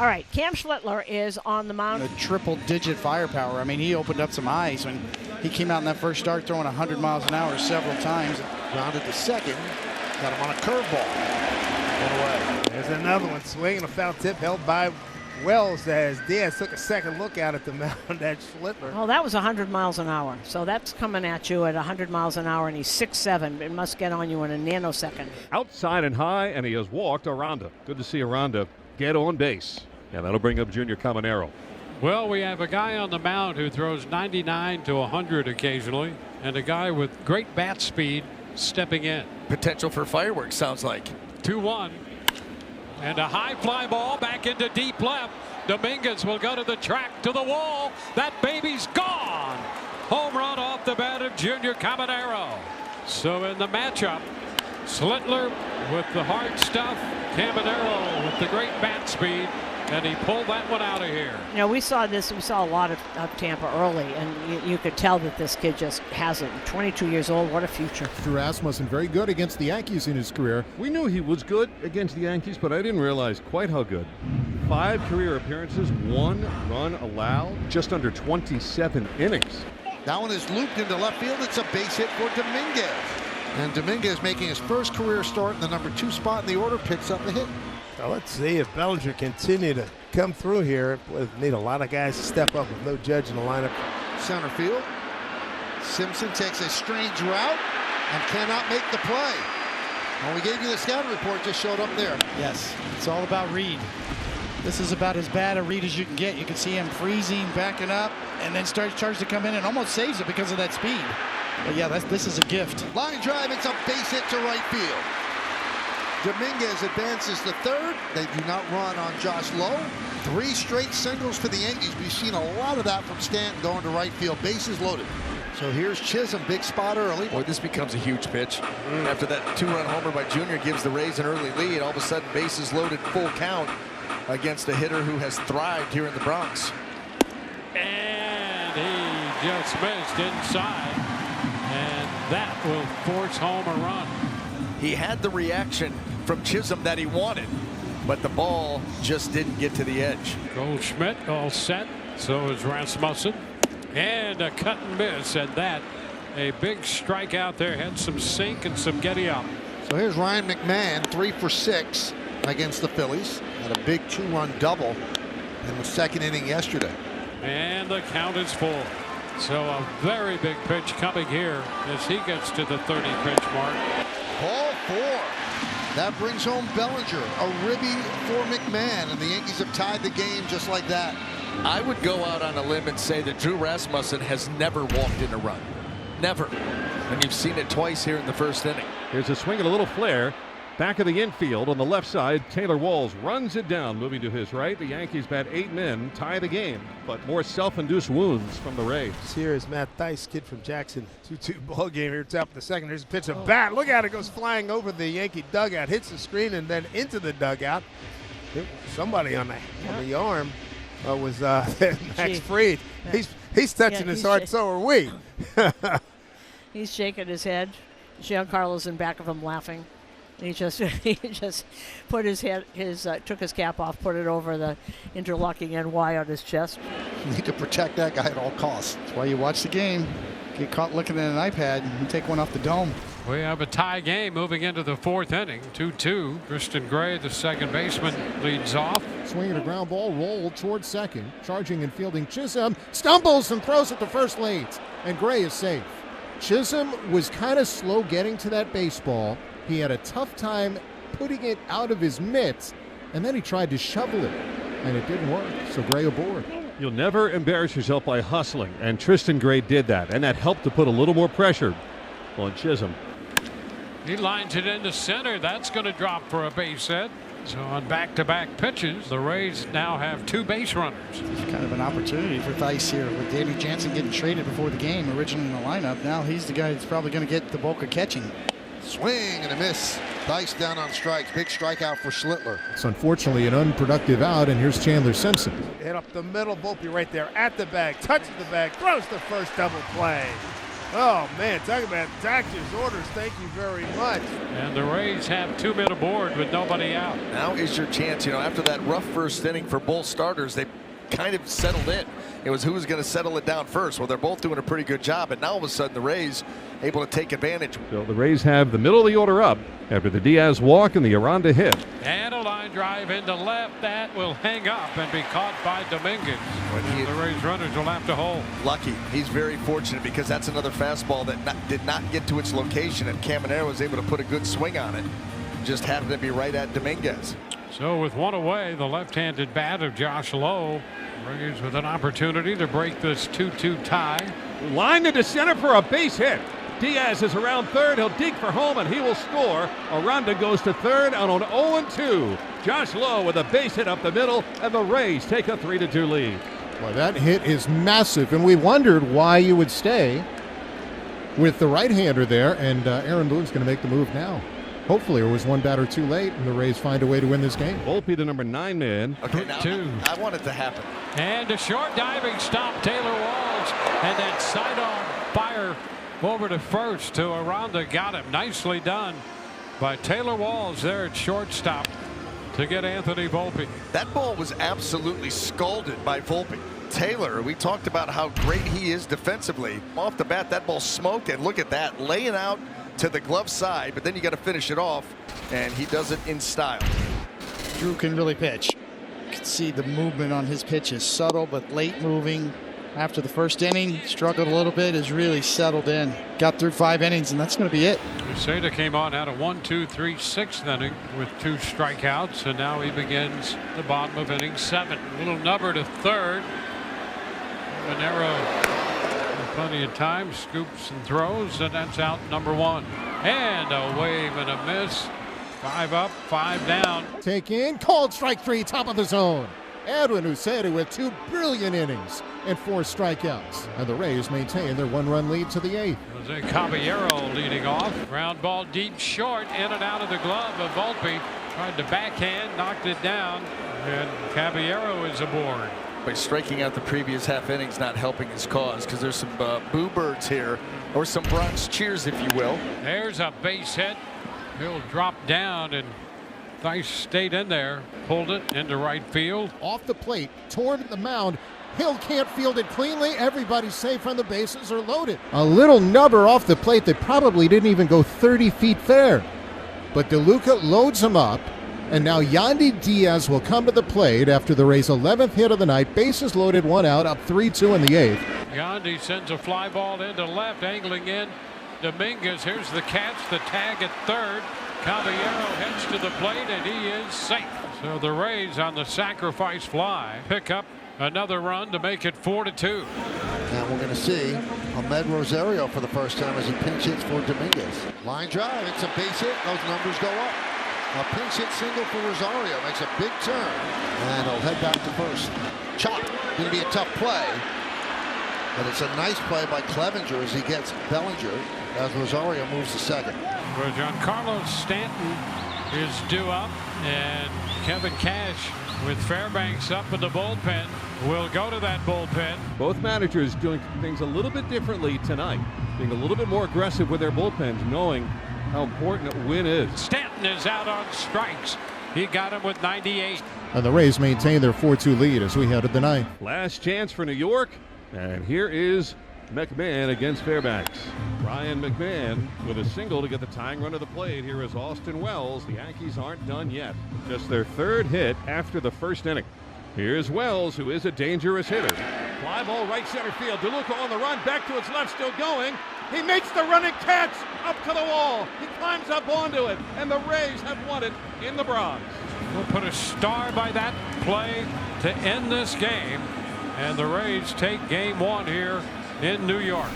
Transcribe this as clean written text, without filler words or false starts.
All right, Cam Schlitter is on the mound. A triple-digit firepower. I mean, he opened up some eyes when he came out in that first start throwing 100 miles an hour several times. Grounded to second. Got him on a curveball. One away. There's another one. Swinging a foul tip held by Wells as Diaz took a second look out at the mound at Schlitter. Oh, that was 100 miles an hour. So that's coming at you at 100 miles an hour, and he's 6'7". It must get on you in a nanosecond. Outside and high, and he has walked Aranda. Good to see Aranda get on base. And that'll bring up Junior Caminero. Well, we have a guy on the mound who throws 99 to 100 occasionally, and a guy with great bat speed stepping in. Potential for fireworks, sounds like. 2-1. And a high fly ball back into deep left. Dominguez will go to the track, to the wall. That baby's gone. Home run off the bat of Junior Caminero. So in the matchup, Schlitter with the hard stuff, Caminero with the great bat speed, and he pulled that one out of here. You know, we saw a lot of Tampa early, and you could tell that this kid just has it. 22 years old, what a future. Rasmussen very good against the Yankees in his career. We knew he was good against the Yankees, but I didn't realize quite how good. 5 career appearances, 1 run allowed, just under 27 innings. That one is looped into left field. It's a base hit for Dominguez. And Dominguez, making his first career start in the number 2 spot in the order, picks up the hit. Now let's see if Bellinger continue to come through here. We'll need a lot of guys to step up with no Judge in the lineup. Center field. Simpson takes a strange route and cannot make the play. When we gave you the scouting report, just showed up there. Yes, it's all about read. This is about as bad a read as you can get. You can see him freezing, backing up, and then charges to come in and almost saves it because of that speed. But yeah, this is a gift. Line drive, it's a base hit to right field. Dominguez advances to third. They do not run on Josh Lowe. 3 straight singles for the Yankees. We've seen a lot of that from Stanton going to right field. Bases loaded. So here's Chisholm, big spot early. Boy, this becomes a huge pitch. After that 2-run homer by Junior gives the Rays an early lead, all of a sudden bases loaded, full count against a hitter who has thrived here in the Bronx. And he just missed inside, and that will force home a run. He had the reaction from Chisholm that he wanted, but the ball just didn't get to the edge. Goldschmidt all set. So is Rasmussen. And a cut and miss, and that a big strikeout there. Had some sink and some getting up. So here's Ryan McMahon, 3 for 6 against the Phillies. Had a big 2-run double in the second inning yesterday. And the count is full. So a very big pitch coming here as he gets to the 30 pitch mark. Ball 4. That brings home Bellinger. A ribby for McMahon, and the Yankees have tied the game just like that. I would go out on a limb and say that Drew Rasmussen has never walked in a run. Never. And you've seen it twice here in the first inning. Here's a swing and a little flare. Back of the infield on the left side, Taylor Walls runs it down, moving to his right. The Yankees bat 8 men, tie the game, but more self-induced wounds from the Rays. Here is Matt Theis, kid from Jackson. 2-2 ball game here, top of the second. There's a pitch of bat. Look at it, goes flying over the Yankee dugout, hits the screen, and then into the dugout. Somebody on the arm was Max Fried. He's touching his heart. So are we. He's shaking his head. Giancarlo's in back of him laughing. He just put his head, took his cap off, put it over the interlocking NY on his chest. You need to protect that guy at all costs. That's why you watch the game. Get caught looking at an iPad and take one off the dome. We have a tie game moving into the 4th inning. 2-2. Tristan Gray, the second baseman, leads off. Swinging a ground ball, rolled towards second. Charging and fielding Chisholm. Stumbles and throws at the first late. And Gray is safe. Chisholm was kind of slow getting to that baseball. He had a tough time putting it out of his mitts, and then he tried to shovel it, and it didn't work, so Gray aboard. You'll never embarrass yourself by hustling, and Tristan Gray did that, and that helped to put a little more pressure on Chisholm. He lines it into center. That's going to drop for a base hit. So on back-to-back pitches, the Rays now have 2 base runners. It's kind of an opportunity for Theis here with Danny Jansen getting traded before the game, originally in the lineup. Now he's the guy that's probably going to get the bulk of catching. Swing and a miss. Theis down on strikes. Big strikeout for Schlitter. It's unfortunately an unproductive out, and here's Chandler Simpson. Hit up the middle, Volpe right there at the bag, touches the bag, throws the first double play. Oh, man, talk about doctor's orders. Thank you very much. And the Rays have 2 men aboard with nobody out. Now is your chance. You know, after that rough first inning for both starters, they kind of settled in. It was who was going to settle it down first. Well, they're both doing a pretty good job, and now all of a sudden the Rays able to take advantage. So the Rays have the middle of the order up after the Diaz walk and the Aranda hit. And a line drive into left. That will hang up and be caught by Dominguez. The Rays runners will have to hold. Lucky. He's very fortunate because that's another fastball that did not get to its location, and Caminero was able to put a good swing on it. Just happened to be right at Dominguez. So with one away, the left-handed bat of Josh Lowe. Rays with an opportunity to break this 2-2 tie. Lined into center for a base hit. Diaz is around third. He'll dig for home and he will score. Aranda goes to third on an 0-2. Josh Lowe with a base hit up the middle, and the Rays take a 3-2 lead. Well, that hit is massive, and we wondered why you would stay with the right-hander there, and Aaron Boone's going to make the move now. Hopefully, it was one batter too late, and the Rays find a way to win this game. Volpe, the number 9 man. Okay, now I want it to happen. And a short diving stop, Taylor Walls, and that sidearm fire over to first to Aranda. Got him. Nicely done by Taylor Walls there at shortstop to get Anthony Volpe. That ball was absolutely scalded by Volpe. Taylor, we talked about how great he is defensively. Off the bat, that ball smoked, and look at that, laying out to the glove side, but then you got to finish it off, and he does it in style. Drew can really pitch. You can see the movement on his pitch is subtle but late moving. After the first inning, struggled a little bit, has really settled in. Got through 5 innings, and that's going to be it. Uceda came on, had a 1-2-3 6th inning with 2 strikeouts, and now he begins the bottom of inning 7. Little number to third. Monero, plenty of time, scoops and throws, and that's out number 1. And a wave and a miss. 5 up, 5 down. Take in, called strike 3, top of the zone. Edwin Uceda with 2 brilliant innings and 4 strikeouts. And the Rays maintain their 1-run lead to the 8th. Jose Caballero leading off. Ground ball deep short, in and out of the glove of Volpe. Tried to backhand, knocked it down, and Caballero is aboard. By striking out the previous half innings, not helping his cause, because there's some boo birds here, or some Bronx cheers, if you will. There's a base hit. He'll drop down, and Thice stayed in there, pulled it into right field. Off the plate, toward the mound. Hill can't field it cleanly. Everybody's safe on the bases are loaded. A little nubber off the plate that probably didn't even go 30 feet fair. But DeLuca loads him up, and now Yandy Diaz will come to the plate after the Rays' 11th hit of the night. Bases loaded, 1 out, up 3-2 in the 8th. Yandy sends a fly ball into left, angling in. Dominguez, here's the catch, the tag at third. Caballero heads to the plate, and he is safe. So the Rays on the sacrifice fly pick up another run to make it 4-2. Now we're going to see Ahmed Rosario for the first time as he pinch hits for Dominguez. Line drive, it's a base hit, those numbers go up. A pinch hit single for Rosario, makes a big turn, and he'll head back to first. Chop, going to be a tough play, but it's a nice play by Clevenger as he gets Bellinger as Rosario moves to second. Where Giancarlo Stanton is due up, and Kevin Cash with Fairbanks up in the bullpen will go to that bullpen. Both managers doing things a little bit differently tonight, being a little bit more aggressive with their bullpens, knowing how important a win is. Stanton is out on strikes. He got him with 98. And the Rays maintain their 4-2 lead as we head to the 9th. Last chance for New York, and here is McMahon against Fairbanks. Ryan McMahon with a single to get the tying run to the plate. Here is Austin Wells. The Yankees aren't done yet. Just their 3rd hit after the 1st inning. Here's Wells, who is a dangerous hitter. Fly ball right center field. DeLuca on the run, back to its left, still going. He makes the running catch up to the wall. He climbs up onto it, and the Rays have won it in the Bronx. We'll put a star by that play to end this game, and the Rays take game 1 here in New York.